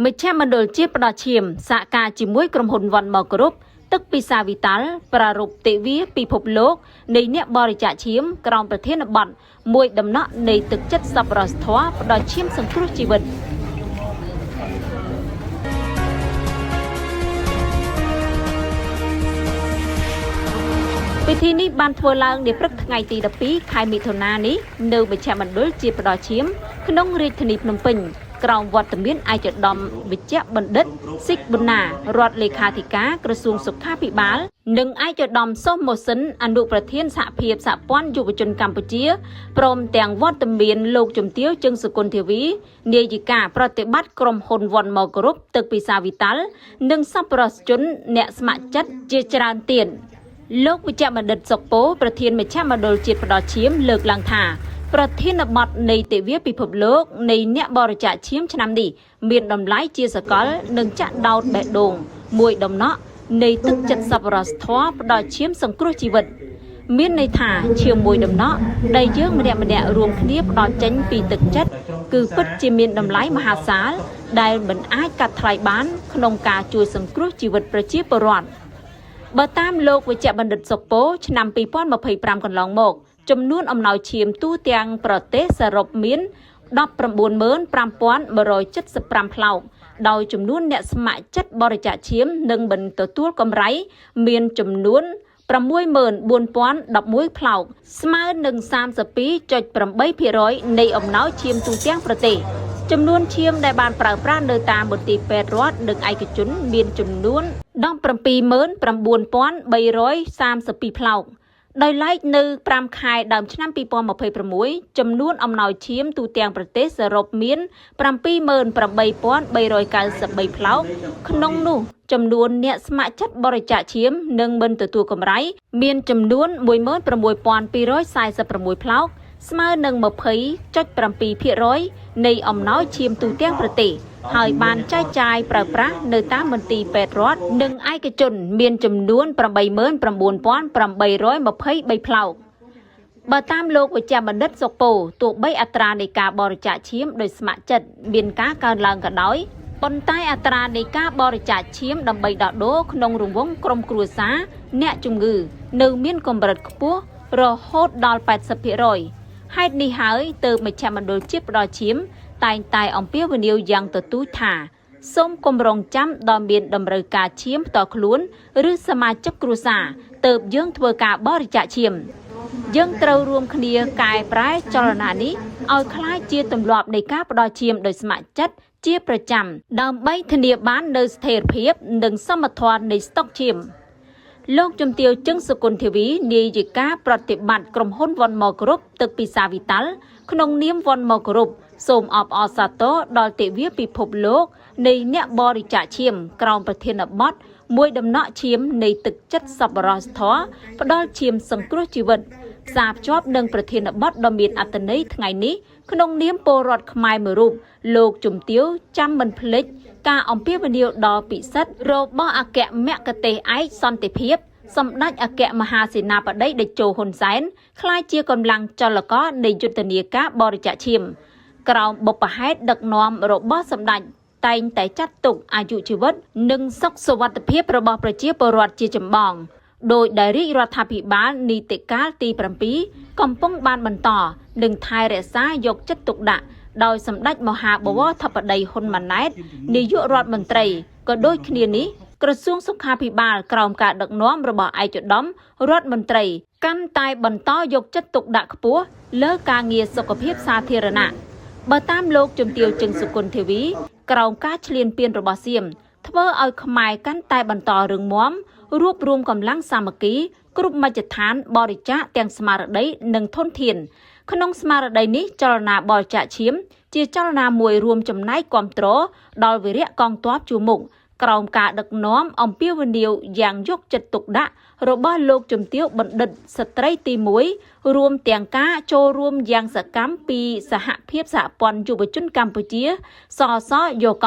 មិនឆាមណ្ឌលជាផ្ដោឈាមសហការជាមួយក្រុមហ៊ុនវ៉ាន់ម៉ូគ្រប់ទឹកពិសាវិតាល់ប្រារព្ធទិវាពិភពលោកនៃអ្នកបរិច្ចាគឈាមក្រោមប្រធានបទមួយដំណក់នៃទឹកចិត្តសប្បុរសធម៌ផ្ដល់ឈាមសង្គ្រោះជីវិតពិធីនេះបានធ្វើឡើងនាព្រឹកថ្ងៃទី12ខែមិថុនានេះនៅមជ្ឈមណ្ឌលជាផ្ដល់ឈាមក្នុងរាជធានីភ្នំពេញក្រោមវត្តមានឯកឧត្តមវិជ្ជបណ្ឌិតស៊ីកប៊ុនណារដ្ឋលេខាធិការក្រសួងសុខាភិបាលនិងឯកឧត្តមសុំម៉ូសិនអនុប្រធានសហភាពសហព័ន្ធយុវជនកម្ពុជាព្រមទាំងវត្តមានលោកជំទាវជើងសុគន្ធធាវីនាយិកាប្រតិបត្តិក្រុមហ៊ុនវ៉ាន់ម៉ូគ្រប់ទឹកពិសាវិតាល់និងសប្បុរសជនអ្នកស្ម័គ្រចិត្តជាច្រើនទៀតលោកវិជ្ជបណ្ឌិតសុកពោប្រធានមជ្ឈមណ្ឌលជាតិផ្ដល់ឈាមលើកឡើងថាប្រធានបទនៃទិវាពិភពលោកនៃអ្នកបរិច្ចាគឈាមឆ្នាំនេះមានតម្លៃជាសកលនិងចាក់ដោតបេះដូងមួយដំណក់នៃទឹកចិត្តសប្បុរសធម៌ផ្ដល់ឈាមសង្គ្រោះជីវិតមានន័យថាឈាមមួយដំណក់ដែលយើងម្នាក់រួមគ្នាផ្ដល់ចេញពីទឹកចិត្តគឺពិតជាមានតម្លៃមហាសាលដែលមិនអាចកាត់ថ្លៃបានក្នុងការជួយសង្គ្រោះជីវិតប្រជាពលរដ្ឋបើតាមលោកវិជ្ជបណ្ឌិតសុកពោឆ្នាំ2025កន្លងមកចំនួនអំណោយឈាមទូទាំងប្រទេសសរុបមាន 195,175 ផ្លោកដោយចំនួនអ្នកស្ម័គ្រចិត្តបរិច្ចាគឈាមនិងមិនទទួលកម្រៃមានចំនួន 64,011 ផ្លោកស្មើនឹង 32.8% នៃអំណោយឈាមទូទាំងប្រទេសចំនួនឈាមដែលបានប្រើប្រាស់នៅតាមមន្ទីរពេទ្យរដ្ឋនិងឯកជនមានចំនួន 179,332 ផ្លោកដោយឡែកនៅ5ខែដើមឆ្នាំ2026ចំនួនអំណោយឈាមទូទាំងប្រទេសសរុបមាន 78,393 ផ្លោកក្នុងនោះចំនួនអ្នកស្ម័គ្រចិត្តបរិច្ចាគឈាមនិងមិនទទួលកម្រៃមានចំនួន 16,246 ផ្លោកស្មើនឹង 20.7% នៃអំណោយឈាមទូទាំងប្រទេសហើយបានចែកចាយប្រើប្រាស់នៅតាមមន្ទីរពេទ្យរដ្ឋនិងឯកជនមានចំនួន 89,823 ផ្លោកបើតាមលោកវិជ្ជបណ្ឌិតសុកពោទោះបីអត្រានៃការបរិច្ចាគឈាមដោយស្ម័គ្រចិត្តមានការកើនឡើងក៏ដោយប៉ុន្តែអត្រានៃការបរិច្ចាគឈាមដើម្បីដោះដូរក្នុងរង្វង់ក្រុមគ្រួសារអ្នកជំងឺនៅមានកម្រិតខ្ពស់រហូតដល់ 80% ហេតុនេះហើយទើបមជ្ឈមណ្ឌលជាតិផ្ដល់ឈាមតែងតែអំពាវនាវយ៉ាងទទូចថាសូមគម្រោងចាំដល់មានតម្រូវការឈាមផ្ទាល់ខ្លួនឬសមាជិកគ្រួសារទើបយើងធ្វើការបរិច្ចាគឈាមយើងត្រូវរួមគ្នាកែប្រែចលនានេះឲ្យคล้ายជាទម្លាប់នៃការផ្ដល់ឈាមដោយស្ម័គ្រចិត្តជាប្រចាំដើម្បីធានាបាននូវស្ថិរភាពនិងសមត្ថភាពនៃស្តុកឈាមលោកជំទាវជើងសុគន្ធធាវីនាយិកាប្រតិបត្តិក្រុមហ៊ុនវ៉ាន់ម៉ូគ្រប់ទឹកពិសាវិតាល់ក្នុងនាមវ៉ាន់ម៉ូគ្រប់សូមអបអរសាទរដល់ទិវាពិភពលោកនៃអ្នកបរិច្ចាគឈាមក្រោមប្រធានបទមួយដំណក់ឈាមនៃទឹកចិត្តសប្បុរសធម៌ផ្ដល់ឈាមសង្គ្រោះជីវិតផ្សារភ្ជាប់នឹងប្រធានបទដ៏មានអត្ថន័យថ្ងៃនេះក្នុងនាមពលរដ្ឋខ្មែរមួយរូបលោកជំទាវចាំមិនភ្លេចការអំពាវនាវដ៏ពិសិដ្ឋរបស់អគ្គមគ្គទេសឯកសន្តិភាពសម្ដេចអគ្គមហាសេនាបតីតេជោហ៊ុនសែនក្លាយជាកម្លាំងចលករនៃយុទ្ធនាការបរិច្ចាគឈាមក្រោមបុព្វហេតុដឹកនាំរបស់សម្ដេចតែងតែចាត់ទុកអាយុជីវិតនិងសុខសុវត្ថិភាពរបស់ប្រជាពលរដ្ឋជាចម្បងដោយដែលរាជរដ្ឋាភិបាលនីតិកាលទី7កំពុងបានបន្តនិងថែរក្សាយកចិត្តទុកដាក់ដោយសម្ដេចមហាបវរធិបតីហ៊ុនម៉ាណែតនាយករដ្ឋមន្ត្រីក៏ដូចគ្នានេះក្រសួងសុខាភិបាលក្រោមការដឹកនាំរបស់ឯកឧត្តមរដ្ឋមន្ត្រីកាន់តែបន្តយកចិត្តទុកដាក់ខ្ពស់លើការងារសុខភាពសាធារណៈបើតាមលោកជំទាវជើងសុគន្ធធាវីក្រោមការឈ្លានពានរបស់សៀមធ្វើឲ្យខ្មែរកាន់តែបន្តរឹងមាំរួបរวมកម្លាំងសាមគ្គីគ្រប់មជ្ឈដ្ឋានបរិច្ចាគទាំងស្មារតីនិងធនធានក្នុងស្មារតីនេះចលនាបរិច្ចាគឈាមជាចលនាមួយរួមចំណែកគាំទ្រដល់វីរៈកងទ័ពជួរមុខក្រោមការដឹកនាំអំពាវនាវយ៉ាងយកចិត្តទុកដាក់របស់លោកជំទាវបណ្ឌិតស្ត្រីទី1រួមទាំងការចូលរួមយ៉ាងសកម្មពីសហភាពសហព័ន្ធយុវជនកម្ពុជាសសយក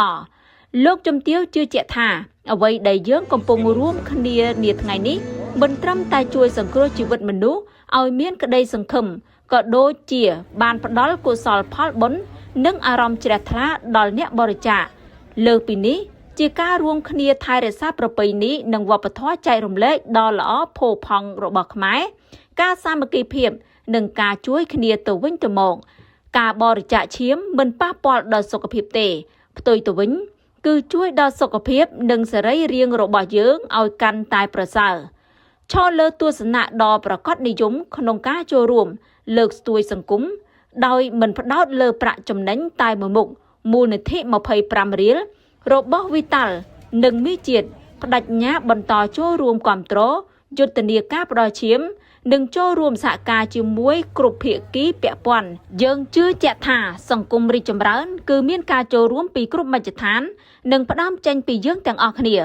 លោកជំទាវជឿជាក់ថាអ្វីដែលយើងកំពុងរួមគ្នានាថ្ងៃនេះមិនត្រឹមតែជួយសង្គ្រោះជីវិតមនុស្សឲ្យមានក្តីសង្ឃឹមក៏ដូចជាបានផ្ដល់កុសលផលបុណ្យនិងអារម្មណ៍ជ្រះថ្លាដល់អ្នកបរិច្ចាគ លើពីនេះជាការរួមគ្នាថែរក្សាប្រពៃណីនិងវប្បធម៌ចែករំលែកដ៏ល្អផូរផង់របស់ខ្មែរការសាមគ្គីភាពនិងការជួយគ្នាទៅវិញទៅមកការបរិច្ចាគឈាមមិនប៉ះពាល់ដល់សុខភាពទេផ្ទុយទៅវិញគឺជួយដល់សុខភាពនិងសរីរាង្គរបស់យើងឲ្យកាន់តែប្រសើរឈរលើទស្សនៈដ៏ប្រកបនិយមក្នុងការចូលរួមលើកស្ទួយសង្គមដោយមិនផ្ដោតលើប្រាក់ចំណេញតែមួយមុខមូលនិធិ25រៀលរបស់វីតាល់និងមីជាតិបដិញ្ញាបន្តចូលរួមគ្រប់គ្រងយុទ្ធនាការផ្ដល់ឈាមនិងចូលរួមសហការជាមួយគ្រប់ភាគីពាក់ព័ន្ធយើងជឿជាក់ថាសង្គមរីកចម្រើនគឺមានការចូលរួមពីគ្រប់មជ្ឈដ្ឋាននិងផ្ដើមចេញពីយើងទាំងអស់គ្នា